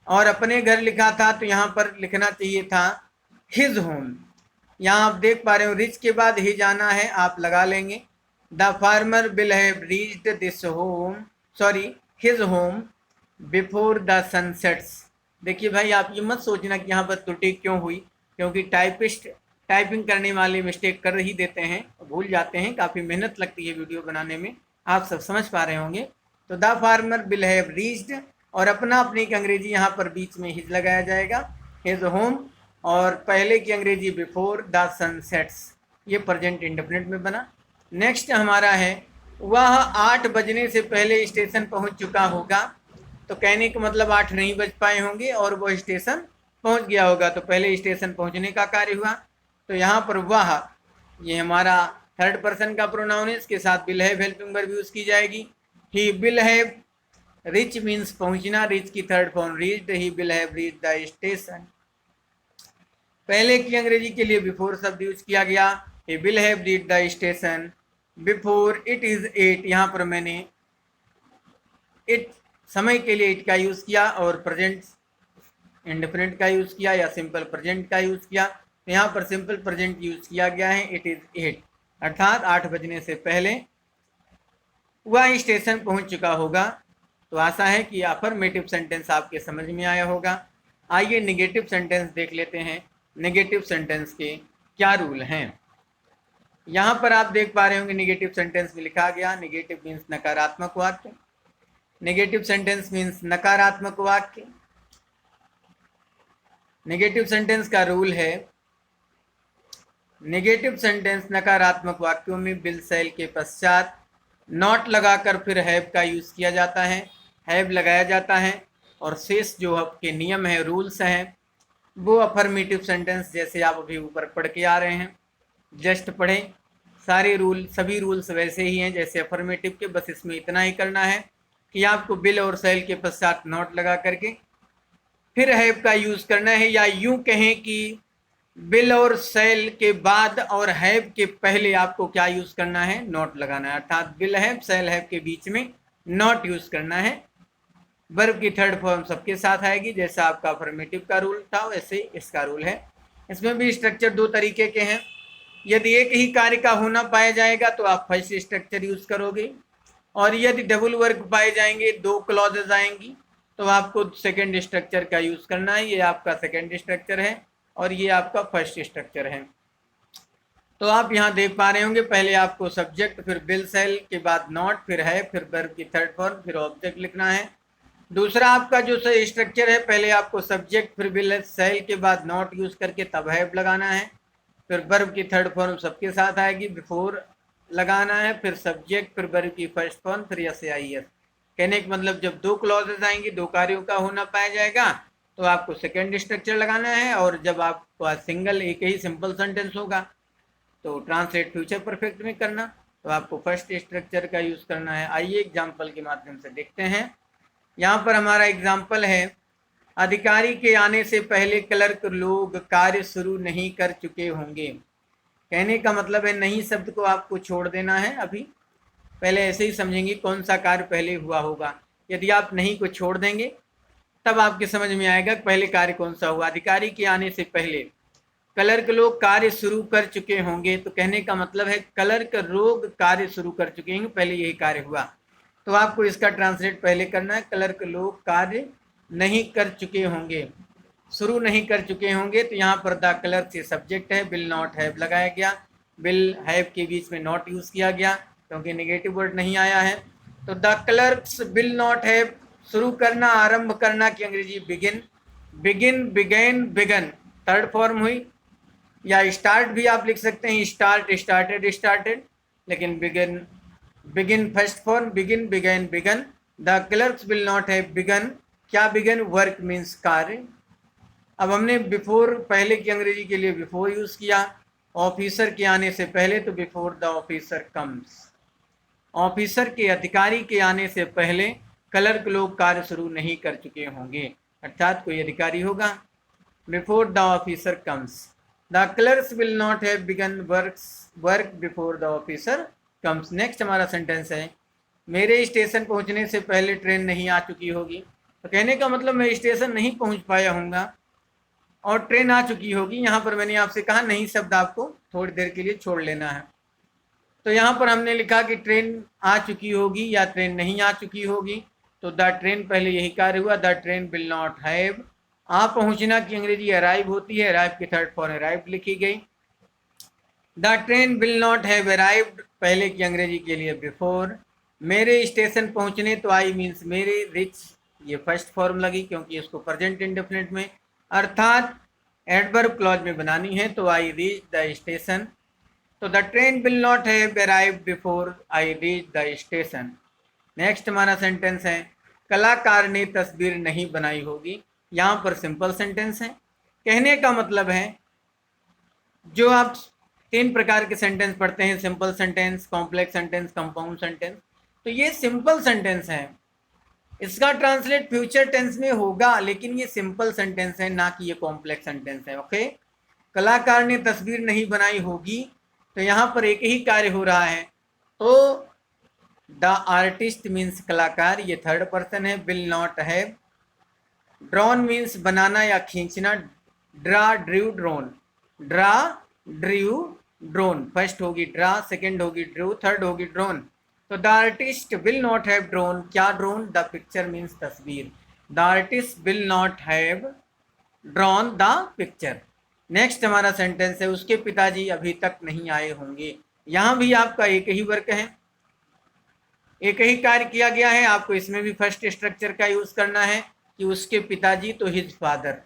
और अपने घर लिखा था तो यहाँ पर लिखना चाहिए था हिज होम। यहाँ आप देख पा रहे हो रिच के बाद हिज आना है, आप लगा लेंगे। The farmer will have reached this home, sorry his home before the sunsets. देखिए भाई, आप ये मत सोचना कि यहाँ पर त्रुटि क्यों हुई, क्योंकि टाइपिस्ट टाइपिंग करने वाले मिस्टेक कर ही देते हैं, भूल जाते हैं। काफ़ी मेहनत लगती है वीडियो बनाने में, आप सब समझ पा रहे होंगे। तो the farmer will have reached और अपना अपनी की अंग्रेजी यहाँ पर बीच में हिज लगाया जाएगा, हिज होम। और पहले की अंग्रेजी बिफोर द सनसेट्स, ये प्रेजेंट इंडेफिनिट में बना। नेक्स्ट हमारा है वह 8 बजने से पहले स्टेशन पहुंच चुका होगा। तो कहने का मतलब 8 नहीं बज पाए होंगे और वो स्टेशन पहुंच गया होगा, तो पहले स्टेशन पहुंचने का कार्य हुआ। तो यहाँ पर वह, ये हमारा थर्ड पर्सन का प्रोनाउन है, इसके साथ will have helping verb use की जाएगी। He will have rich means पहुंचना, रिच की third form reached. He will have reached the station. पहले की अंग्रेजी के लिए बिफोर शब्द यूज किया गया। He will have reached the station before it is 8। यहाँ पर मैंने इट समय के लिए इट का यूज किया और प्रेजेंट इंडेफिनिट का यूज किया या सिंपल प्रेजेंट का यूज किया। तो यहाँ पर सिंपल प्रेजेंट यूज किया गया है, इट इज 8 अर्थात 8 बजने से पहले वह स्टेशन पहुंच चुका होगा। तो आशा है कि अफर्मेटिव सेंटेंस आपके समझ में आया होगा। आइए नेगेटिव सेंटेंस देख लेते हैं। नेगेटिव सेंटेंस के क्या रूल हैं। यहाँ पर आप देख पा रहे होंगे नेगेटिव सेंटेंस में लिखा गया, नेगेटिव मीन्स नकारात्मक वाक्य। नेगेटिव सेंटेंस मीन्स नकारात्मक वाक्य। नेगेटिव सेंटेंस का रूल है, नेगेटिव सेंटेंस नकारात्मक वाक्यों में विल सेल के पश्चात नॉट लगाकर फिर हैव का यूज किया जाता है, हैव लगाया जाता है। और शेष जो आपके नियम है, रूल्स हैं, वो अफर्मेटिव सेंटेंस जैसे आप अभी ऊपर पढ़ के आ रहे हैं, जस्ट पढ़ें। सारे रूल, सभी रूल्स वैसे ही हैं जैसे अफर्मेटिव के, बस इसमें इतना ही करना है कि आपको विल और सेल के पश्चात नॉट लगा करके फिर हैव का यूज करना है, या यूं कहें कि विल और सेल के बाद और हैव के पहले आपको क्या यूज करना है? नॉट लगाना है। अर्थात विल हैव सेल हैव के बीच में नॉट यूज करना है। वर्ब की थर्ड फॉर्म सबके साथ आएगी, जैसा आपका अफर्मेटिव का रूल था वैसे इसका रूल है। इसमें भी स्ट्रक्चर दो तरीके के हैं। यदि एक ही कार्य का होना पाया जाएगा तो आप फर्स्ट स्ट्रक्चर यूज करोगे, और यदि डबल वर्क पाए जाएंगे, 2 क्लॉजेज आएंगी, तो आपको सेकेंड स्ट्रक्चर का यूज करना है। ये आपका सेकेंड स्ट्रक्चर है और ये आपका फर्स्ट स्ट्रक्चर है। तो आप यहाँ देख पा रहे होंगे, पहले आपको सब्जेक्ट, फिर विल सेल के बाद नॉट, फिर है, फिर वर्ब की थर्ड फॉर्म, फिर ऑब्जेक्ट लिखना है। दूसरा आपका जो स्ट्रक्चर है, पहले आपको सब्जेक्ट, फिर विल सेल के बाद नॉट यूज करके तब हैव लगाना है, फिर वर्ब की थर्ड फॉर्म सबके साथ आएगी, बिफोर लगाना है, फिर सब्जेक्ट, फिर वर्ब की फर्स्ट फॉर्म, फिर एस ए आई एस। कहने का मतलब जब 2 क्लॉजेज आएंगी, 2 कार्यों का होना पाया जाएगा, तो आपको सेकेंड स्ट्रक्चर लगाना है। और जब आपका सिंगल एक ही सिंपल सेंटेंस होगा तो ट्रांसलेट फ्यूचर परफेक्ट में करना, तो आपको फर्स्ट स्ट्रक्चर का यूज करना है। आइए एग्जाम्पल के माध्यम से देखते हैं। यहाँ पर हमारा एग्जाम्पल है, अधिकारी के आने से पहले क्लर्क लोग कार्य शुरू नहीं कर चुके होंगे। कहने का मतलब है नहीं शब्द को आपको छोड़ देना है। अभी पहले ऐसे ही समझेंगे कौन सा कार्य पहले हुआ होगा। यदि आप नहीं को छोड़ देंगे तब आपके समझ में आएगा पहले कार्य कौन सा हुआ। अधिकारी के आने से पहले क्लर्क लोग कार्य शुरू कर चुके होंगे, तो कहने का मतलब है क्लर्क लोग कार्य शुरू कर चुके होंगे, पहले यही कार्य हुआ। तो आपको इसका ट्रांसलेट पहले करना है, क्लर्क लोग कार्य नहीं कर चुके होंगे, शुरू नहीं कर चुके होंगे। तो यहाँ पर द क्लर्क से सब्जेक्ट है, विल नॉट हैव लगाया गया, विल हैव के बीच में नॉट यूज किया गया क्योंकि नेगेटिव वर्ड नहीं आया है। तो the clerks will not have, शुरू करना आरंभ करना की अंग्रेजी begin, begin began begun third form हुई, या स्टार्ट भी आप लिख सकते हैं, स्टार्ट स्टार्टेड स्टार्टेड, लेकिन begin begin first form, begin began begun. The clerks will not have begun, क्या बिगन, वर्क मीन्स कार्य। अब हमने बिफोर पहले की अंग्रेजी के लिए बिफोर यूज किया, ऑफिसर के आने से पहले तो before the officer comes, officer के अधिकारी के आने से पहले क्लर्क लोग कार्य शुरू नहीं कर चुके होंगे, अर्थात कोई अधिकारी होगा। Before the officer comes, the clerks will not have begin work before the officer comes. Next हमारा सेंटेंस है, मेरे स्टेशन पहुंचने से पहले ट्रेन नहीं आ चुकी होगी। तो कहने का मतलब मैं स्टेशन नहीं पहुंच पाया हूँगा और ट्रेन आ चुकी होगी। यहाँ पर मैंने आपसे कहा नहीं शब्द आपको थोड़ी देर के लिए छोड़ लेना है। तो यहाँ पर हमने लिखा कि ट्रेन आ चुकी होगी या ट्रेन नहीं आ चुकी होगी, तो द ट्रेन पहले यही कार्य हुआ, the train will not have. आ पहुंचना की अंग्रेजी अराइव होती है, अराइव की थर्ड फॉर्म अराइव्ड लिखी गई। The train will not have arrived पहले की अंग्रेजी के लिए बिफोर। मेरे स्टेशन पहुंचने, तो आई मीन्स मेरे, रिच ये फर्स्ट फॉर्म लगी क्योंकि इसको प्रेजेंट इंडेफिनिट में अर्थात एडवर्ब क्लॉज में बनानी है, तो आई रीच द स्टेशन। तो the train will not have arrived before I reach the station. Next हमारा सेंटेंस है, कलाकार ने तस्वीर नहीं बनाई होगी। यहाँ पर सिंपल सेंटेंस है। कहने का मतलब है जो आप तीन प्रकार के सेंटेंस पढ़ते हैं, simple sentence, complex sentence, compound sentence, तो ये सिंपल सेंटेंस है, इसका ट्रांसलेट फ्यूचर टेंस में होगा, लेकिन ये सिंपल सेंटेंस है ना कि ये कॉम्प्लेक्स सेंटेंस है। ओके, कलाकार ने तस्वीर नहीं बनाई होगी, तो यहाँ पर एक ही कार्य हो रहा है, तो द आर्टिस्ट मीन्स कलाकार, ये थर्ड पर्सन है। Will not have, drawn means बनाना या खींचना, draw drew drawn, draw drew drawn, first होगी ड्रा, सेकेंड होगी ड्रू, थर्ड होगी ड्रोन। तो the artist will not have drawn, क्या ड्रोन, द पिक्चर मीन्स तस्वीर। The artist will not have drawn the picture. Next हमारा सेंटेंस है, उसके पिताजी अभी तक नहीं आए होंगे। यहाँ भी आपका एक ही वर्क है, एक ही कार्य किया गया है, आपको इसमें भी फर्स्ट स्ट्रक्चर का यूज करना है कि उसके पिताजी, तो हिज फादर।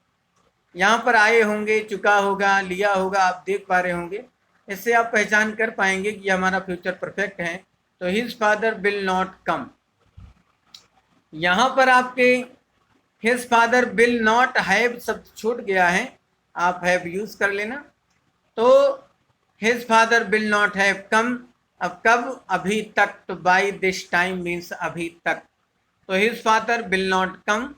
यहाँ पर आए होंगे, चुका होगा, लिया होगा, आप देख पा रहे होंगे, इससे आप पहचान कर पाएंगे कि हमारा फ्यूचर परफेक्ट है। तो his father will not come, यहाँ पर आपके his father will not have शब्द छूट गया है, आप हैव यूज कर लेना। तो his father will not have come, अब कब, अभी तक, तो बाई दिस टाइम मीन्स अभी तक। तो his father will not come,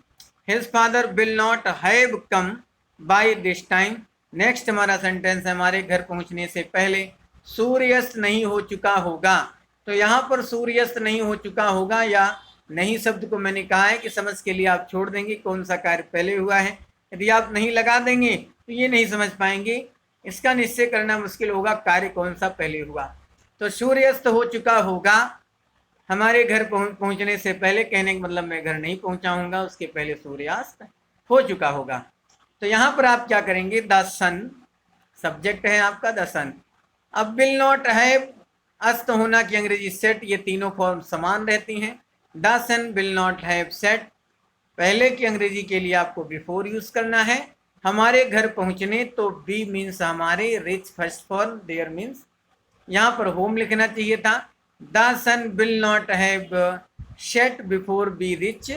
his father will not have come by this time. Next हमारा सेंटेंस है, हमारे घर पहुंचने से पहले सूर्यास्त नहीं हो चुका होगा। तो यहाँ पर सूर्यास्त नहीं हो चुका होगा या नहीं शब्द को मैंने कहा है कि समझ के लिए आप छोड़ देंगे कौन सा कार्य पहले हुआ है। यदि आप नहीं लगा देंगे तो ये नहीं समझ पाएंगे, इसका निश्चय करना मुश्किल होगा कार्य कौन सा पहले हुआ। तो सूर्यास्त हो चुका होगा हमारे घर पहुंचने से पहले, कहने का मतलब मैं घर नहीं पहुंचा हूँगा, उसके पहले सूर्यास्त हो चुका होगा। तो यहाँ पर आप क्या करेंगे, द सन सब्जेक्ट है आपका, द सन। अब विल नॉट हैव, अस्त होना की अंग्रेजी सेट, ये तीनों फॉर्म समान रहती हैं। The sun will not have set, पहले की अंग्रेजी के लिए आपको बिफोर यूज करना है। हमारे घर पहुंचने, तो बी मीन्स हमारे, reach first form, there means, यहाँ पर होम लिखना चाहिए था। The sun will not have set before we reach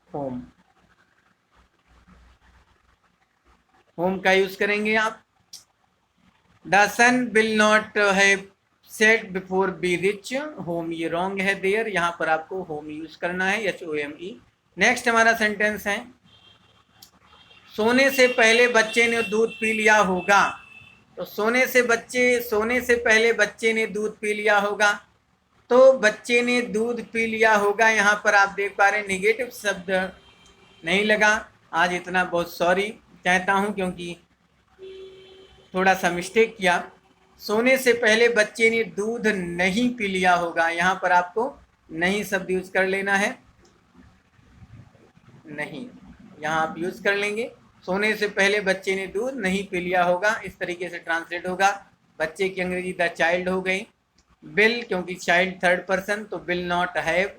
home, home का यूज करेंगे आप। The sun will not have set before we reach home, ये रॉन्ग है देयर, यहाँ पर आपको होम यूज करना है, HOME। नेक्स्ट हमारा सेंटेंस है, सोने से पहले बच्चे ने दूध पी लिया होगा। तो सोने से पहले बच्चे ने दूध पी लिया होगा, तो बच्चे ने दूध पी लिया होगा। यहाँ पर आप देख पा रहे हैं निगेटिव शब्द नहीं लगा। आज इतना बहुत सॉरी कहता हूँ क्योंकि थोड़ा सा मिस्टेक किया। सोने से पहले बच्चे ने दूध नहीं पी लिया होगा, यहाँ पर आपको नहीं शब्द यूज कर लेना है। नहीं, यहाँ आप यूज कर लेंगे। सोने से पहले बच्चे ने दूध नहीं पी लिया होगा, इस तरीके से ट्रांसलेट होगा। बच्चे की अंग्रेजी द चाइल्ड हो गई। बिल, क्योंकि चाइल्ड थर्ड पर्सन, तो बिल नॉट हैव,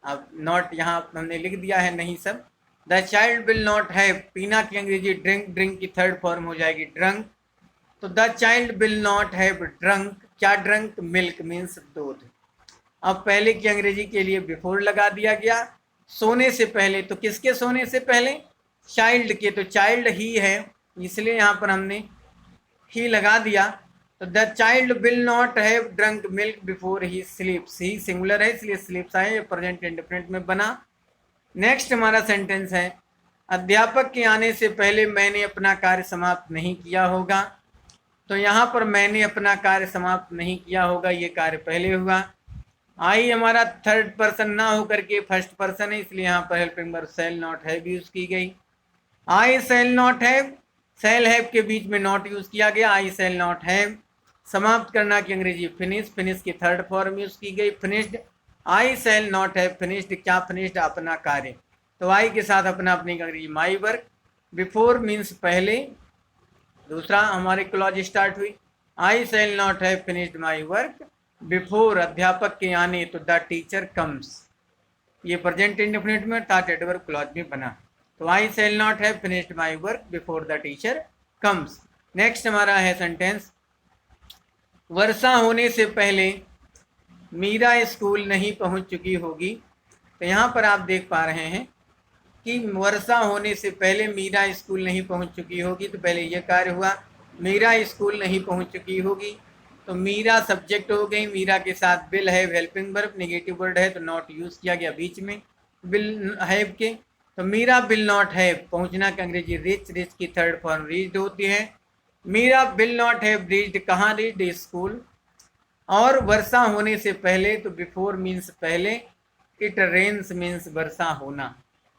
अब नॉट यहाँ हमने लिख दिया है नहीं सब। The child will not have, पीना की अंग्रेजी ड्रिंक, ड्रिंक की थर्ड फॉर्म हो जाएगी ड्रंक। तो the child will not have drunk, क्या ड्रंक, मिल्क मीन्स दूध। अब पहले की अंग्रेजी के लिए बिफोर लगा दिया गया। सोने से पहले, तो किसके सोने से पहले, चाइल्ड के, तो चाइल्ड ही है इसलिए यहाँ पर हमने ही लगा दिया। तो the child will not have drunk milk before he स्लीप्स, he singular है इसलिए स्लीप्स आए, ये प्रेजेंट इंडेफिनिट में बना। नेक्स्ट हमारा सेंटेंस है, अध्यापक के आने से पहले मैंने अपना कार्य समाप्त नहीं किया होगा। तो यहाँ पर मैंने अपना कार्य समाप्त नहीं किया होगा, ये कार्य पहले हुआ। आई हमारा थर्ड पर्सन ना होकर के फर्स्ट पर्सन है, इसलिए यहाँ पर helping verb shall not have use की गई। I shall not have, shall have के बीच में नॉट यूज किया गया। आई शैल नॉट हैव, समाप्त करना की अंग्रेजी फिनिश, फिनिश की थर्ड फॉर्म यूज की गई finished. I shall not have finished, क्या फिनिश्ड, अपना कार्य। तो आई के साथ अपना अपनी अंग्रेजी माई वर्क। बिफोर मीन्स पहले, दूसरा हमारी क्लॉज स्टार्ट हुई। I shall not have finished my work before, अध्यापक के आने, तो द टीचर कम्स, ये प्रेजेंट इंडेफिनिट में था, एडवर्ब क्लॉज में बना। तो I shall not have finished my work before the teacher comes. Next हमारा है सेंटेंस, वर्षा होने से पहले मीरा स्कूल नहीं पहुंच चुकी होगी। तो यहाँ पर आप देख पा रहे हैं कि वर्षा होने से पहले मीरा स्कूल नहीं पहुंच चुकी होगी, तो पहले यह कार्य हुआ, मीरा स्कूल नहीं पहुंच चुकी होगी। तो मीरा सब्जेक्ट हो गई, मीरा के साथ will have helping verb, negative word है तो नॉट यूज किया गया बीच में विल हैव के। तो मीरा विल नॉट हैव, पहुंचना की अंग्रेजी रीच, रीच की थर्ड फॉर्म रीच्ड होती है। Meera will not have reached, कहाँ रीच्ड, स्कूल। और वर्षा होने से पहले, तो बिफोर मीन्स पहले, इट रेन्स मीन्स वर्षा होना।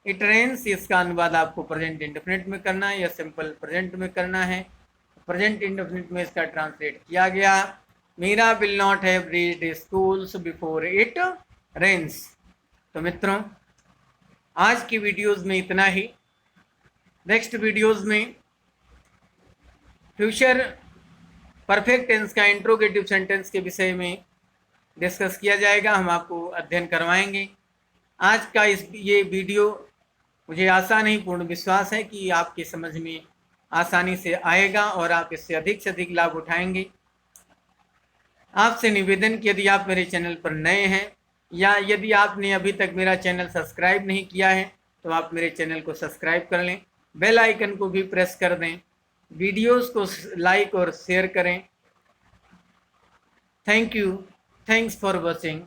इट रेन्स, इसका अनुवाद आपको प्रेजेंट इंडेफिनिट में करना है या सिंपल प्रेजेंट में करना है। प्रेजेंट इंडेफिनिट में इसका ट्रांसलेट किया गया, Meera will not have reached schools before it rains. तो मित्रों, आज की वीडियोस में इतना ही। नेक्स्ट वीडियोस में फ्यूचर परफेक्ट टेंस का इंट्रोगेटिव सेंटेंस के विषय में डिस्कस किया जाएगा, हम आपको अध्ययन करवाएंगे। आज का ये वीडियो मुझे आशा नहीं पूर्ण विश्वास है कि आपकी समझ में आसानी से आएगा और आप इससे अधिक से अधिक लाभ उठाएंगे। आपसे निवेदन कि यदि आप मेरे चैनल पर नए हैं या यदि आपने अभी तक मेरा चैनल सब्सक्राइब नहीं किया है तो आप मेरे चैनल को सब्सक्राइब कर लें, बेल आइकन को भी प्रेस कर दें, वीडियोस को लाइक और शेयर करें। Thank you, thanks for watching.